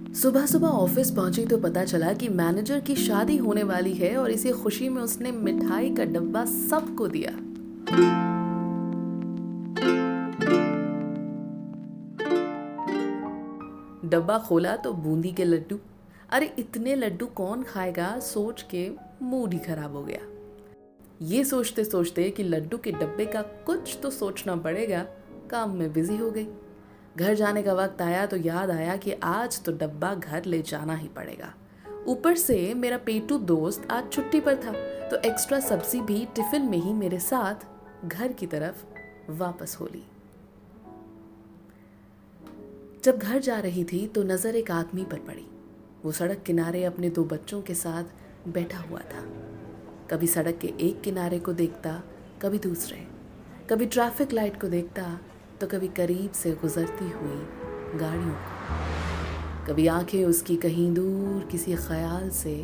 सुबह सुबह ऑफिस पहुंची तो पता चला कि मैनेजर की शादी होने वाली है और इसी खुशी में उसने मिठाई का डब्बा सबको दिया। डब्बा खोला तो बूंदी के लड्डू। अरे इतने लड्डू कौन खाएगा, सोच के मूड ही खराब हो गया। ये सोचते सोचते कि लड्डू के डब्बे का कुछ तो सोचना पड़ेगा, काम में बिजी हो गई। घर जाने का वक्त आया तो याद आया कि आज तो डब्बा घर ले जाना ही पड़ेगा। ऊपर से मेरा पेटू दोस्त आज छुट्टी पर था, तो एक्स्ट्रा सब्जी भी टिफिन में ही मेरे साथ घर की तरफ वापस हो ली। जब घर जा रही थी तो नजर एक आदमी पर पड़ी। वो सड़क किनारे अपने 2 बच्चों के साथ बैठा हुआ था। कभी सड़क के एक किनारे को देखता, कभी दूसरे, कभी ट्रैफिक लाइट को देखता तो कभी करीब से गुजरती हुई गाड़ियों को। कभी आंखें उसकी कहीं दूर किसी ख्याल से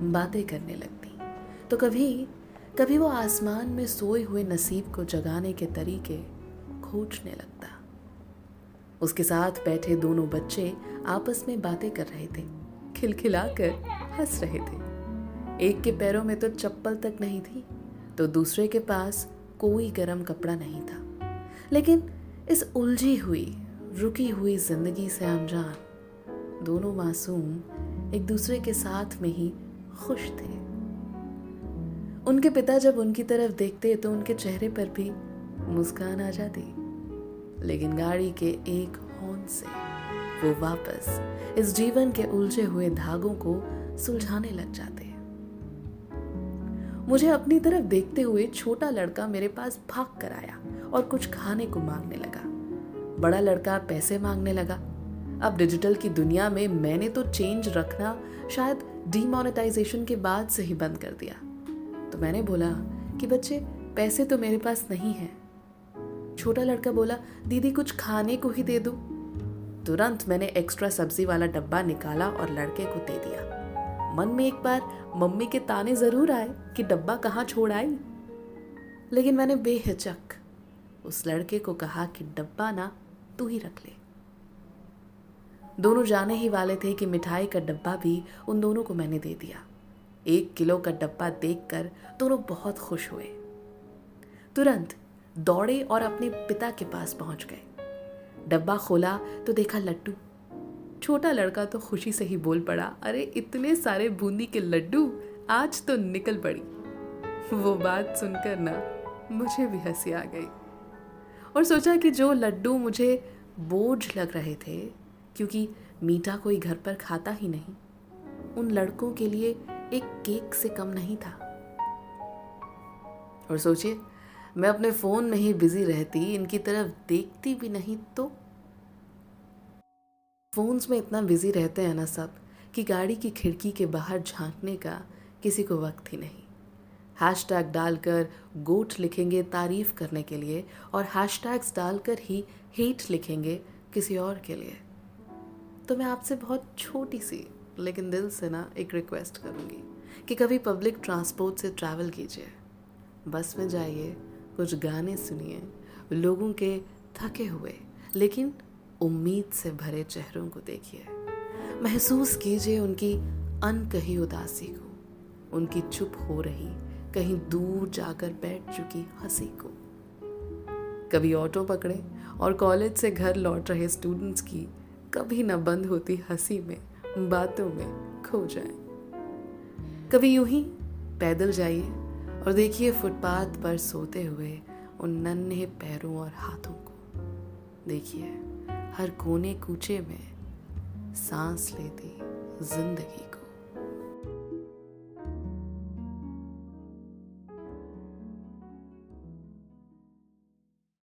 बातें करने लगती, तो कभी कभी वो आसमान में सोए हुए नसीब को जगाने के तरीके खोजने लगता। उसके साथ बैठे दोनों बच्चे आपस में बातें कर रहे थे, खिलखिलाकर हंस रहे थे। एक के पैरों में तो चप्पल तक नहीं थी, तो दूसरे के पास कोई गर्म कपड़ा नहीं था। लेकिन इस उलझी हुई रुकी हुई जिंदगी से अनजान दोनों मासूम एक दूसरे के साथ में ही खुश थे। उनके पिता जब उनकी तरफ देखते तो उनके चेहरे पर भी मुस्कान आ जाती, लेकिन गाड़ी के एक हॉर्न से वो वापस इस जीवन के उलझे हुए धागों को सुलझाने लग जाते। मुझे अपनी तरफ देखते हुए छोटा लड़का मेरे पास भाग कर आया और कुछ खाने को मांगने लगा। बड़ा लड़का पैसे मांगने लगा। अब डिजिटल की दुनिया में मैंने तो चेंज रखना शायद डीमोनेटाइजेशन के बाद से ही बंद कर दिया। तो मैंने बोला कि बच्चे, पैसे तो मेरे पास नहीं है। छोटा लड़का बोला, दीदी कुछ खाने को ही दे दो। तुरंत मैंने एक्स्ट्रा सब्जी वाला डब्बा निकाला और लड़के को दे दिया। मन में एक बार मम्मी के ताने जरूर आए कि डब्बा कहाँ छोड़ आई, लेकिन मैंने बेहिचक उस लड़के को कहा कि डब्बा ना तू ही रख ले। दोनों जाने ही वाले थे कि मिठाई का डब्बा भी उन दोनों को मैंने दे दिया। 1 किलो का डब्बा देखकर दोनों बहुत खुश हुए। तुरंत दौड़े और अपने पिता के पास पहुंच गए। डब्बा खोला तो देखा लड्डू। छोटा लड़का तो खुशी से ही बोल पड़ा, अरे इतने सारे बूंदी के लड्डू, आज तो निकल पड़ी। वो बात सुनकर ना मुझे भी हंसी आ गई और सोचा कि जो लड्डू मुझे बोझ लग रहे थे, क्योंकि मीठा कोई घर पर खाता ही नहीं, उन लड़कों के लिए एक केक से कम नहीं था। और सोचिए, मैं अपने फोन में ही बिजी रहती, इनकी तरफ देखती भी नहीं तो। फोन्स में इतना बिजी रहते हैं ना सब कि गाड़ी की खिड़की के बाहर झांकने का किसी को वक्त ही नहीं। हैशटैग डालकर गोट लिखेंगे तारीफ करने के लिए और हैशटैग्स डालकर ही हेट लिखेंगे किसी और के लिए। तो मैं आपसे बहुत छोटी सी लेकिन दिल से ना एक रिक्वेस्ट करूँगी कि कभी पब्लिक ट्रांसपोर्ट से ट्रैवल कीजिए, बस में जाइए, कुछ गाने सुनिए, लोगों के थके हुए लेकिन उम्मीद से भरे चेहरों को देखिए, महसूस कीजिए उनकी अनकही उदासी को, उनकी चुप हो रही कहीं दूर जाकर बैठ चुकी हंसी को। कभी ऑटो पकड़े और कॉलेज से घर लौट रहे स्टूडेंट्स की कभी न बंद होती हंसी में, बातों में खो जाए। कभी यूं ही पैदल जाइए और देखिए फुटपाथ पर सोते हुए उन नन्हे पैरों और हाथों को। देखिए हर कोने कूचे में सांस लेती जिंदगी को।